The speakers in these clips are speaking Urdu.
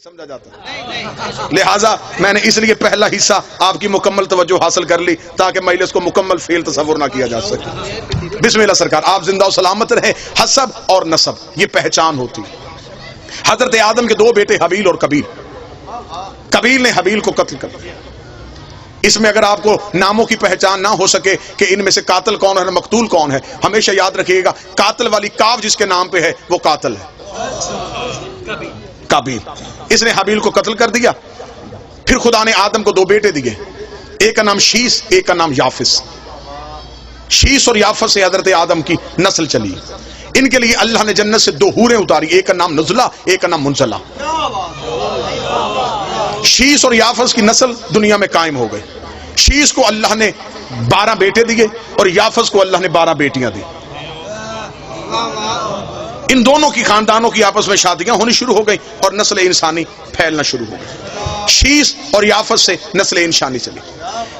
سمجھا جاتا، لہٰذا میں نے اس لیے پہلا حصہ آپ کی مکمل توجہ حاصل کر لی تاکہ مجلس کو مکمل فعل تصور نہ کیا جا سکے۔ بسم اللہ سرکار، آپ زندہ و سلامت رہے۔ حسب اور نسب یہ پہچان ہوتی ہے۔ حضرت آدم کے دو بیٹے حابیل اور قابیل، قابیل نے حابیل کو قتل کر دیا۔ اس میں اگر آپ کو ناموں کی پہچان نہ ہو سکے کہ ان میں سے قاتل کون ہے مقتول کون ہے، ہمیشہ یاد رکھیے گا قاتل والی کاف جس کے نام پہ ہے وہ قاتل ہے، قابیل۔ اس نے حابیل کو قتل کر دیا۔ پھر خدا نے آدم کو دو بیٹے دیے، ایک کا نام شیس، ایک کا نام یافس۔ شیس اور یافس سے حضرت آدم کی نسل چلی۔ ان کے لیے اللہ نے جنت سے دو حوریں اتاری، ایک کا نام نزلہ، ایک کا نام منزلہ۔ شیس اور یافس کی نسل دنیا میں قائم ہو گئی۔ شیس کو اللہ نے 12 بیٹے دیے اور یافس کو اللہ نے 12 بیٹیاں دی۔ ان دونوں کی خاندانوں کی آپس میں شادیاں ہونی شروع ہو گئی اور نسل انسانی پھیلنا شروع ہو گئی۔ شیس اور یافس سے نسل انسانی چلی۔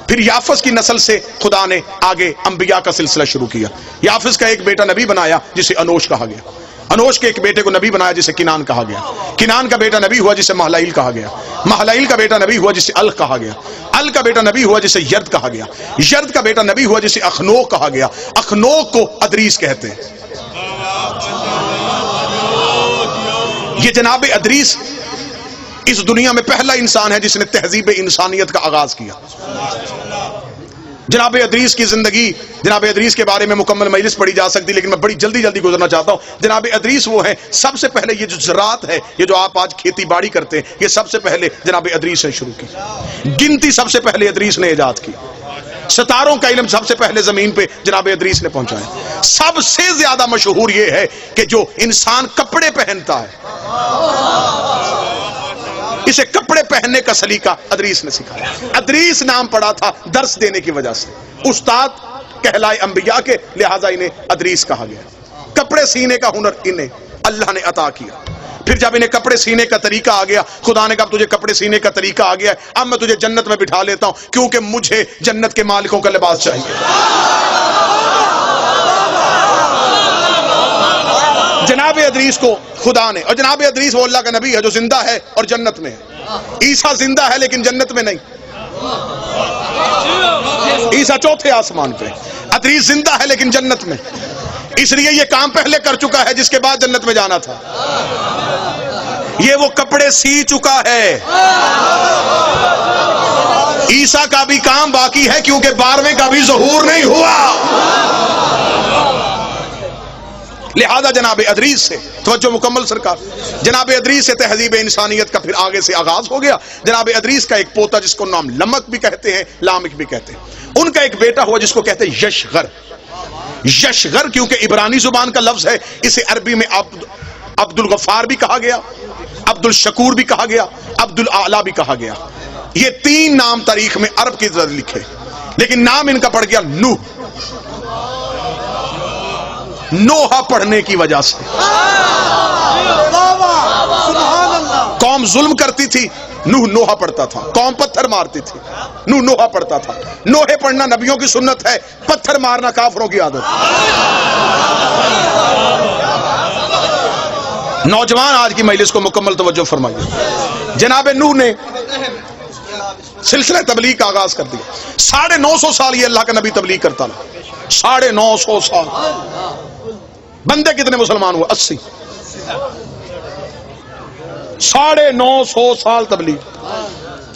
پھر یافس کی نسل سے خدا نے آگے انبیاء کا سلسلہ شروع کیا۔ یافس کا ایک بیٹا نبی بنایا جسے انوش کہا گیا۔ انوش کے ایک بیٹے کو نبی بنایا جسے کنان کہا گیا۔ کنان کا بیٹا نبی ہوا جسے مہلائیل کہا گیا۔ مہلائیل کا بیٹا نبی ہوا جسے ال کہا گیا۔ ال کا بیٹا نبی ہوا جسے یرد کہا گیا۔ یرد کا بیٹا نبی ہوا جسے اخنوک کہا گیا۔ اخنوک کو ادریس کہتے ہیں۔ یہ جناب ادریس اس دنیا میں پہلا انسان ہے جس نے تہذیب انسانیت کا آغاز کیا۔ جناب ادریس کی زندگی، جناب ادریس کے بارے میں مکمل مجلس پڑھی جا سکتی، لیکن میں بڑی جلدی گزرنا چاہتا ہوں۔ جناب ادریس وہ ہے، سب سے پہلے یہ جو زراعت ہے، یہ جو آپ آج کھیتی باڑی کرتے ہیں، یہ سب سے پہلے جناب ادریس نے شروع کی۔ گنتی سب سے پہلے ادریس نے ایجاد کی۔ ستاروں کا علم سب سے پہلے زمین پہ جناب ادریس نے پہنچایا۔ سب سے زیادہ مشہور یہ ہے کہ جو انسان کپڑے پہنتا ہے، اسے کپڑے پہننے کا سلیقہ ادریس نے سکھایا۔ ادریس نام پڑا تھا درس دینے کی وجہ سے، استاد کہلائے انبیاء کے، لہٰذا انہیں ادریس کہا گیا۔ کپڑے سینے کا ہنر انہیں اللہ نے عطا کیا۔ پھر جب انہیں کپڑے سینے کا طریقہ آ گیا، خدا نے کہا تجھے کپڑے سینے کا طریقہ آ گیا ہے، اب میں تجھے جنت میں بٹھا لیتا ہوں کیونکہ مجھے جنت کے مالکوں کا لباس چاہیے۔ جناب ادریس کو خدا نے، اور جناب ادریس وہ اللہ کا نبی ہے جو زندہ ہے اور جنت میں ہے۔ عیسیٰ زندہ ہے لیکن جنت میں نہیں، عیسیٰ چوتھے آسمان پہ، ادریس زندہ ہے لیکن جنت میں، اس لیے یہ کام پہلے کر چکا ہے جس کے بعد جنت میں جانا تھا۔ یہ وہ کپڑے سی چکا ہے۔ عیسیٰ کا بھی کام باقی ہے کیونکہ 12ویں کا بھی ظہور نہیں ہوا۔ لہذا جناب ادریس سے توجہ مکمل سرکار، جناب ادریس سے تہذیب انسانیت کا پھر آگے سے آغاز ہو گیا۔ جناب ادریس کا ایک پوتا جس کو نام لمک بھی کہتے ہیں، لامک بھی کہتے ہیں، ان کا ایک بیٹا ہوا جس کو کہتے ہیں یشغر۔ یشغر کیونکہ عبرانی زبان کا لفظ ہے، اسے عربی میں عبد الغفار بھی کہا گیا، عبد الشکور بھی کہا گیا، عبد الاعلی بھی کہا گیا۔ یہ 3 نام تاریخ میں عرب کی طرح لکھے، لیکن نام ان کا پڑ گیا نوح، نوحہ پڑھنے کی وجہ سے۔ قوم ظلم کرتی تھی، نوح نوحہ پڑھتا تھا۔ قوم پتھر مارتی تھی، نوح نوحہ پڑھتا تھا۔ نوحے پڑھنا نبیوں کی سنت ہے، پتھر مارنا کافروں کی عادت۔ نوجوان آج کی مجلس کو مکمل توجہ فرمائیے۔ جناب نوح نے سلسلہ تبلیغ کا آغاز کر دیا۔ 950 سال یہ اللہ کا نبی تبلیغ کرتا رہا، 950 سال۔ بندے کتنے مسلمان ہوئے؟ 80۔ 950 سال تبلیغ،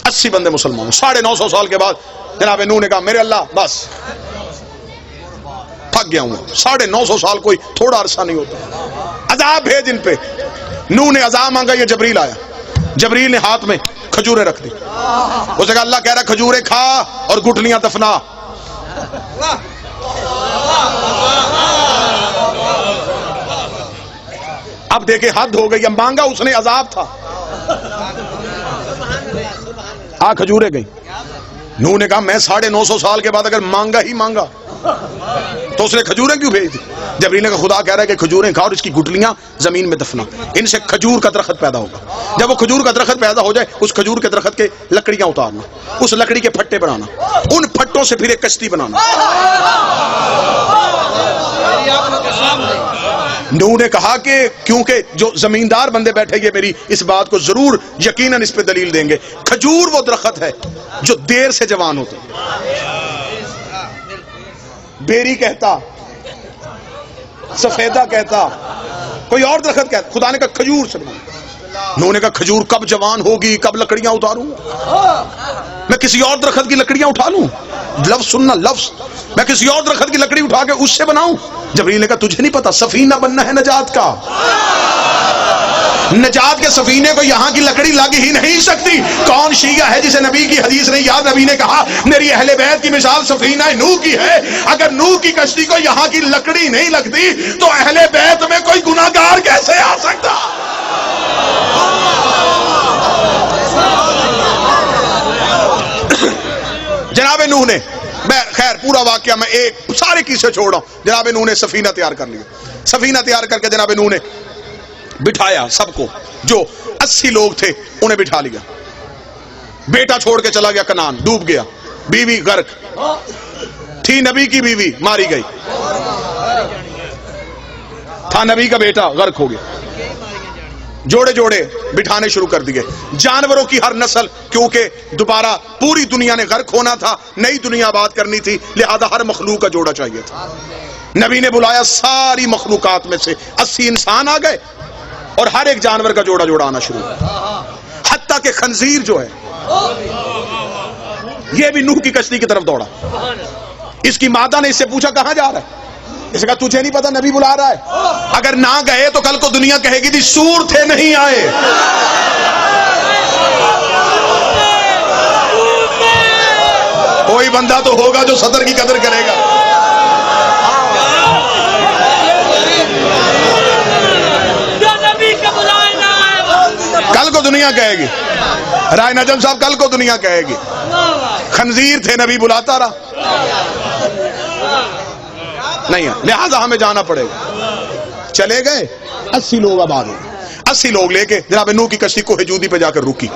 80 بندے مسلمان ہوئے۔ 950 سال کے بعد جناب نوح نے کہا میرے اللہ بس تھک گیا ہوں۔ 950 سال کوئی تھوڑا عرصہ نہیں ہوتا۔ عذاب بھیج ان پہ۔ نوح نے عذاب مانگا، یہ جبریل آیا۔ جبریل نے ہاتھ میں کھجوریں رکھ دی۔ اسے کہا اللہ کہہ رہا کھجوریں کھا اور گٹھلیاں دفنا۔ اب دیکھیں حد ہو گئی، مانگا اس نے عذاب تھا۔ کھجوریں گئی۔ نوح نے کہا میں 950 سال کے بعد اگر مانگا ہی مانگا تو اس نے کھجوریں کیوں بھیج دی؟ جبریل نے کہا خدا کہہ رہا ہے کہ کھجوریں کھا اور اس کی گٹلیاں زمین میں دفنا، ان سے کھجور کا درخت پیدا ہوگا۔ جب وہ کھجور کا درخت پیدا ہو جائے، اس کھجور کے درخت کے لکڑیاں اتارنا، اس لکڑی کے پھٹے بنانا، ان پھٹوں سے پھر ایک کشتی بنانا۔ نوح نے کہا کہ کیونکہ جو زمیندار بندے بیٹھے یہ میری اس بات کو ضرور یقیناً اس پہ دلیل دیں گے، کھجور وہ درخت ہے جو دیر سے جوان ہوتا، بیری کہتا، سفیدہ کہتا، کوئی اور درخت کہتا، خدا نے کہا کھجور سے بنا۔ نوح نے کہا کھجور کب جوان ہوگی، کب لکڑیاں اتاروں، میں کسی اور درخت کی لکڑیاں اٹھا لوں؟ لفظ سننا، لفظ، میں کسی اور درخت کی لکڑی اٹھا کے اس سے بناؤں؟ جبریل نے کہا تجھے نہیں پتا سفینہ بننا ہے نجات کا، نجات کے سفینے کو یہاں کی لکڑی لگ ہی نہیں سکتی۔ کون شیعہ ہے جسے نبی کی حدیث نہیں یاد؟ نبی نے کہا میری اہل بیت کی مثال سفینہ نوح کی ہے، اگر نوح کی کشتی کو یہاں کی لکڑی نہیں لگتی تو اہل بیت میں کوئی گناہگار کیسے آ سکتا؟ جناب نوح نے، میں خیر پورا واقعہ میں ایک سارے قصے چھوڑ رہا ہوں، جناب نوح نے سفینہ تیار کر لیا، سفینہ تیار کر کے جناب نوح نے بٹھایا سب کو، جو 80 لوگ تھے انہیں بٹھا لیا، بیٹا چھوڑ کے چلا گیا کنعان، ڈوب گیا، بیوی غرق تھی، نبی کی بیوی ماری گئی، تھا نبی کا بیٹا غرق ہو گیا، جوڑے جوڑے بٹھانے شروع کر دیے، جانوروں کی ہر نسل، کیونکہ دوبارہ پوری دنیا نے غرق ہونا تھا، نئی دنیا آباد کرنی تھی، لہذا ہر مخلوق کا جوڑا چاہیے تھا۔ نبی نے بلایا ساری مخلوقات میں سے 80 انسان آ گئے اور ہر ایک جانور کا جوڑا جوڑا آنا شروع ہوا، حتیٰ کہ خنزیر جو ہے یہ بھی نوح کی کشتی کی طرف دوڑا۔ اس کی مادہ نے اس سے پوچھا کہاں جا رہا ہے؟ اس نے کہا تجھے نہیں پتا نبی بلا رہا ہے، اگر نہ گئے تو کل کو دنیا کہے گی تھی سور تھے نہیں آئے۔ کوئی بندہ تو ہوگا جو صدر کی قدر کرے گا۔ کل کو دنیا کہے گی، رائے نجم صاحب کل کو دنیا کہے گی خنزیر تھے نبی بلاتا رہا، نہیں ہے، لہذا ہمیں جانا پڑے گا۔ چلے گئے 80 لوگ آباد ہو گئے، 80 لوگ لے کے جناب نوح کی کشتی کو ہجودی پہ جا کر رکی،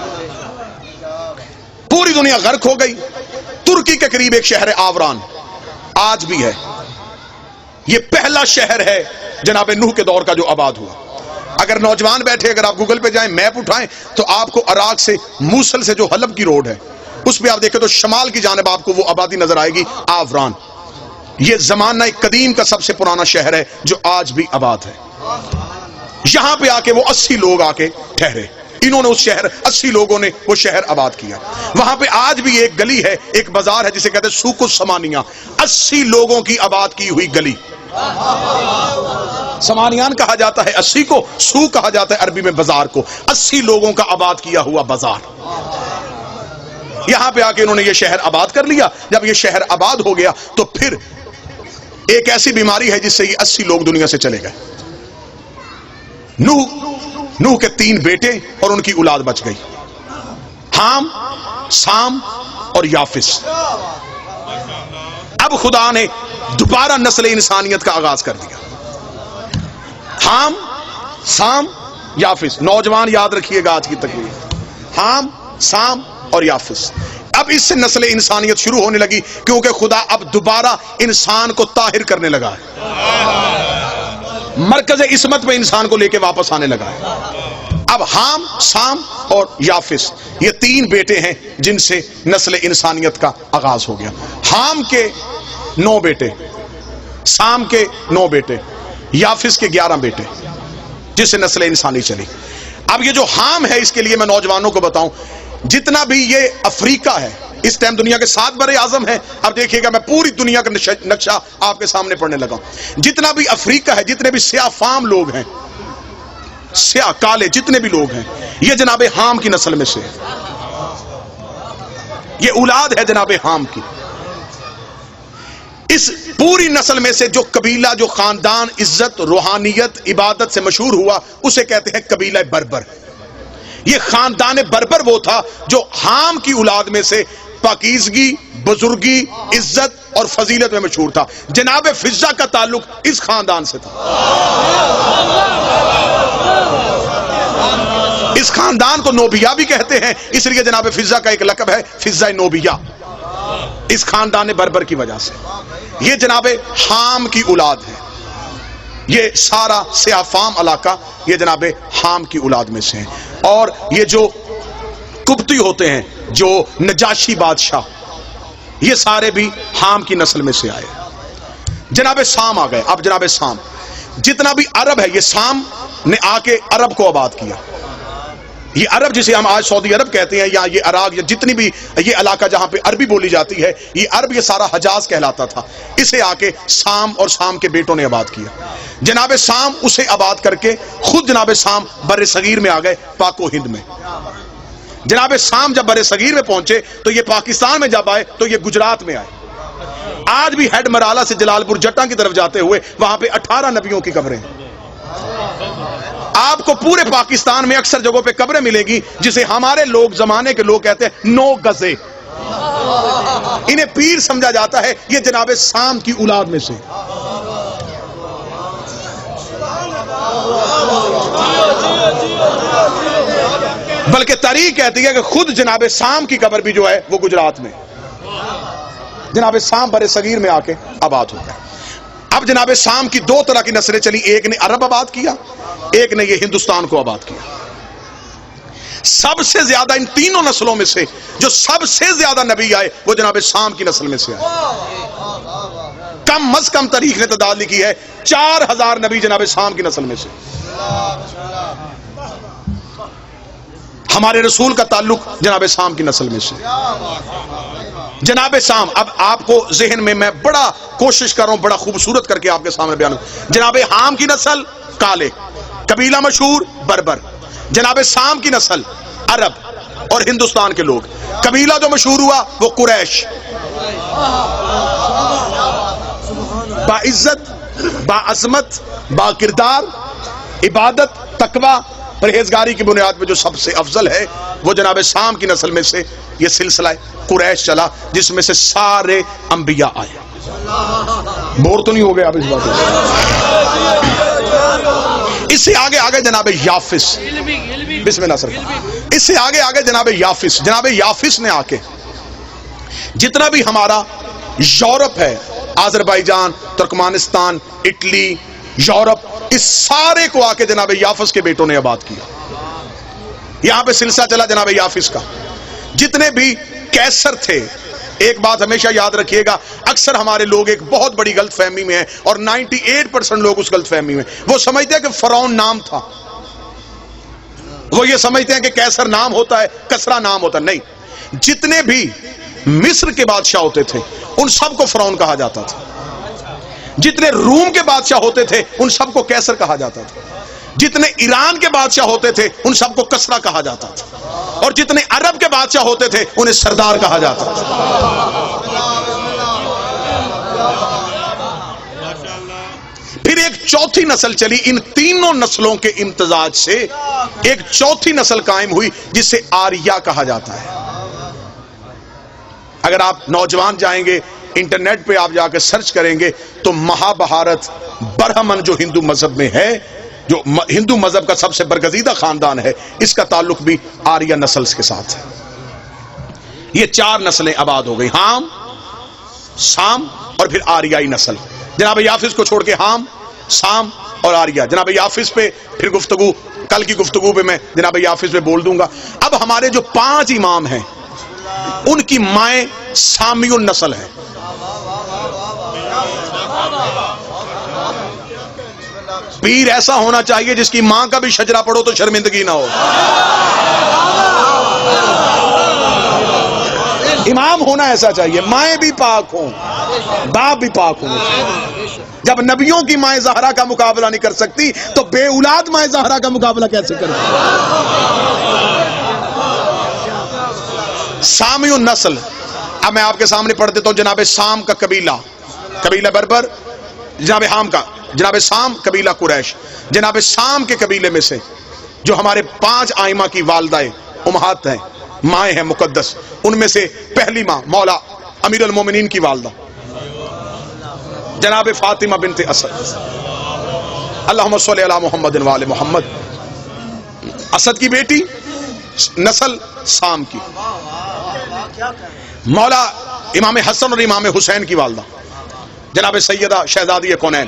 پوری دنیا غرق ہو گئی۔ ترکی کے قریب ایک شہر آوران آج بھی ہے، یہ پہلا شہر ہے جناب نوح کے دور کا جو آباد ہوا۔ اگر نوجوان بیٹھے، اگر آپ گوگل پہ جائیں میپ اٹھائیں تو آپ کو عراق سے موصل سے جو حلب کی روڈ ہے اس پہ آپ دیکھیں تو شمال کی جانب آپ کو وہ آبادی نظر آئے گی، آوران۔ یہ زمانہ قدیم کا سب سے پرانا شہر ہے جو آج بھی آباد ہے۔ یہاں پہ آ کے وہ 80 لوگ آ کے ٹھہرے، انہوں نے اس شہر 80 لوگوں نے وہ شہر آباد کیا۔ وہاں پہ آج بھی ایک گلی ہے، ایک بازار ہے جسے کہتے ہیں سوق السمانیہ، 80 لوگوں کی آباد کی ہوئی گلی۔ سمانیان کہا جاتا ہے 80 کو، سوق کہا جاتا ہے عربی میں بازار کو، 80 لوگوں کا آباد کیا ہوا بازار۔ یہاں پہ آ کے انہوں نے یہ شہر آباد کر لیا۔ جب یہ شہر آباد ہو گیا تو پھر ایک ایسی بیماری ہے جس سے یہ 80 لوگ دنیا سے چلے گئے۔ نوح کے 3 بیٹے اور ان کی اولاد بچ گئی، حام، سام اور یافس۔ اب خدا نے دوبارہ نسل انسانیت کا آغاز کر دیا۔ حام، سام، یافس، نوجوان یاد رکھیے گا آج کی تقریر، حام، سام اور یافس۔ اب اس سے نسل انسانیت شروع ہونے لگی، کیونکہ خدا اب دوبارہ انسان کو طاہر کرنے لگا ہے، مرکز عصمت میں انسان کو لے کے واپس آنے لگا ہے۔ اب حام، سام اور یافس یہ 3 بیٹے ہیں جن سے نسل انسانیت کا آغاز ہو گیا۔ حام کے 9 بیٹے، سام کے 9 بیٹے، یافس کے 11 بیٹے، جس سے نسل انسانی چلی۔ اب یہ جو حام ہے اس کے لیے میں نوجوانوں کو بتاؤں، جتنا بھی یہ افریقہ ہے اس ٹائم دنیا کے 7 بر اعظم ہیں۔ اب دیکھیے گا میں پوری دنیا کا نقشہ آپ کے سامنے پڑھنے لگا ہوں۔ جتنا بھی افریقہ ہے، جتنے بھی سیاہ فام لوگ ہیں، سیاہ کالے جتنے بھی لوگ ہیں، یہ جناب حام کی نسل میں سے ہے، یہ اولاد ہے جناب حام کی۔ اس پوری نسل میں سے جو قبیلہ، جو خاندان عزت، روحانیت، عبادت سے مشہور ہوا اسے کہتے ہیں قبیلہ بربر۔ یہ خاندان بربر وہ تھا جو حام کی اولاد میں سے پاکیزگی، بزرگی، عزت اور فضیلت میں مشہور تھا۔ جناب فضہ کا تعلق اس خاندان سے تھا۔ اس خاندان کو نوبیہ بھی کہتے ہیں، اس لیے جناب فضہ کا ایک لقب ہے فضہ نوبیہ، اس خاندان بربر کی وجہ سے۔ یہ جناب حام کی اولاد ہے۔ یہ سارا سیاہ فام علاقہ یہ جناب حام کی اولاد میں سے ہیں، اور یہ جو قبطی ہوتے ہیں، جو نجاشی بادشاہ، یہ سارے بھی حام کی نسل میں سے آئے۔ جناب سام آ گئے۔ اب جناب سام جتنا بھی عرب ہے، یہ سام نے آ کے عرب کو آباد کیا۔ یہ عرب جسے ہم آج سعودی عرب کہتے ہیں، یا یہ عراق، یا جتنی بھی یہ علاقہ جہاں پہ عربی بولی جاتی ہے، یہ عرب یہ سارا حجاز کہلاتا تھا۔ اسے آ کے سام اور سام کے بیٹوں نے آباد کیا۔ جناب سام اسے آباد کر کے خود جناب سام بر صغیر میں آ گئے، پاک و ہند میں۔ جناب سام جب بر صغیر میں پہنچے تو یہ پاکستان میں جب آئے تو یہ گجرات میں آئے۔ آج بھی ہیڈ مرالہ سے جلال پور جٹاں کی طرف جاتے ہوئے وہاں پہ 18 نبیوں کی قبریں ہیں۔ آپ کو پورے پاکستان میں اکثر جگہوں پہ قبریں ملے گی جسے ہمارے لوگ زمانے کے لوگ کہتے ہیں 9 گزے، انہیں پیر سمجھا جاتا ہے، یہ جناب سام کی اولاد میں سے۔ بلکہ تاریخ کہتی ہے کہ خود جناب سام کی قبر بھی جو ہے وہ گجرات میں، جناب سام بر صغیر میں آ کے آباد ہو گئے۔ اب جناب سام کی 2 طرح کی نسلیں چلی، ایک نے عرب آباد کیا، ایک نے یہ ہندوستان کو آباد کیا۔ سب سے زیادہ ان تینوں نسلوں میں سے جو سب سے زیادہ نبی آئے وہ جناب سام کی نسل میں سے آئے۔ کم از کم تاریخ نے تعداد لکھی ہے 4000 نبی جناب سام کی نسل میں سے۔ ہمارے رسول کا تعلق جناب سام کی نسل میں سے۔ جناب سام، اب آپ کو ذہن میں بڑا کوشش کر رہا ہوں بڑا خوبصورت کر کے آپ کے سامنے بیان ہوں۔ جناب حام کی نسل کالے، قبیلہ مشہور بربر۔ جناب سام کی نسل عرب اور ہندوستان کے لوگ۔ قبیلہ جو مشہور ہوا وہ قریش، با عزت، با عظمت، با کردار، عبادت، تقوی، پرہیزگاری کی بنیاد پہ جو سب سے افضل ہے وہ جناب سام کی نسل میں سے یہ سلسلہ قریش چلا، جس میں سے سارے انبیاء آئے۔ بور تو نہیں ہو گیا آپ اس بات میں؟ اس سے آگے جناب یافس، بسم اللہ سرکار، اس سے آگے جناب یافس۔ جناب یافس نے آ کے جتنا بھی ہمارا یورپ ہے، آذربائیجان، ترکمانستان، اٹلی، یورپ، اس سارے کو آ کے جناب یافس کے بیٹوں نے آباد کیا۔ یہاں پہ سلسلہ چلا جناب یافس کا۔ جتنے بھی کیسر تھے، ایک بات ہمیشہ یاد رکھیے گا، اکثر ہمارے لوگ ایک بہت بڑی غلط فہمی میں ہیں، اور 98% لوگ اس غلط فہمی میں، وہ سمجھتے ہیں کہ فرعون نام تھا، وہ یہ سمجھتے ہیں کہ کیسر نام ہوتا ہے، کسرا نام ہوتا ہے۔ نہیں، جتنے بھی مصر کے بادشاہ ہوتے تھے ان سب کو فرعون کہا جاتا تھا، جتنے روم کے بادشاہ ہوتے تھے ان سب کو کیسر کہا جاتا تھا، جتنے ایران کے بادشاہ ہوتے تھے ان سب کو کسرا کہا جاتا تھا، اور جتنے عرب کے بادشاہ ہوتے تھے انہیں سردار کہا جاتا تھا۔ پھر ایک چوتھی نسل چلی، ان تینوں نسلوں کے امتزاج سے ایک چوتھی نسل قائم ہوئی جسے آریہ کہا جاتا ہے۔ اگر آپ نوجوان جائیں گے انٹرنیٹ پہ، آپ جا کے سرچ کریں گے تو مہابھارت، برہمن جو ہندو مذہب میں ہے، جو ہندو مذہب کا سب سے برگزیدہ خاندان ہے، اس کا تعلق بھی آریہ نسل کے ساتھ ہے۔ یہ 4 نسلیں آباد ہو گئی، حام، سام اور پھر آریائی نسل۔ جناب یافس کو چھوڑ کے حام، سام اور آریہ۔ جناب یافس پہ پھر گفتگو، کل کی گفتگو پہ میں جناب یافس پہ بول دوں گا۔ اب ہمارے جو 5 امام ہیں ان کی مائیں سامی النسل ہیں۔ پیر ایسا ہونا چاہیے جس کی ماں کا بھی شجرہ پڑھو تو شرمندگی نہ ہو۔ امام ہونا ایسا چاہیے، مائیں بھی پاک ہوں، باپ بھی پاک ہوں۔ جب نبیوں کی مائیں زہرا کا مقابلہ نہیں کر سکتی تو بے اولاد مائیں زہرا کا مقابلہ کیسے کریں؟ سامی النسل۔ اب میں آپ کے سامنے پڑھ دیتا ہوں جناب سام کا قبیلہ بربر، جناب حام کا، جناب سام قبیلہ قریش۔ جناب سام کے قبیلے میں سے جو ہمارے 5 آئمہ کی والدہ امہات ہیں، مائیں ہیں مقدس، ان میں سے پہلی ماں مولا امیر المومنین کی والدہ جناب فاطمہ بنت اسد، اللہم صلی علی محمد و آل محمد، اسد کی بیٹی، نسل سام کی۔ مولا امام حسن اور امام حسین کی والدہ جناب سیدہ شہزادی کونین،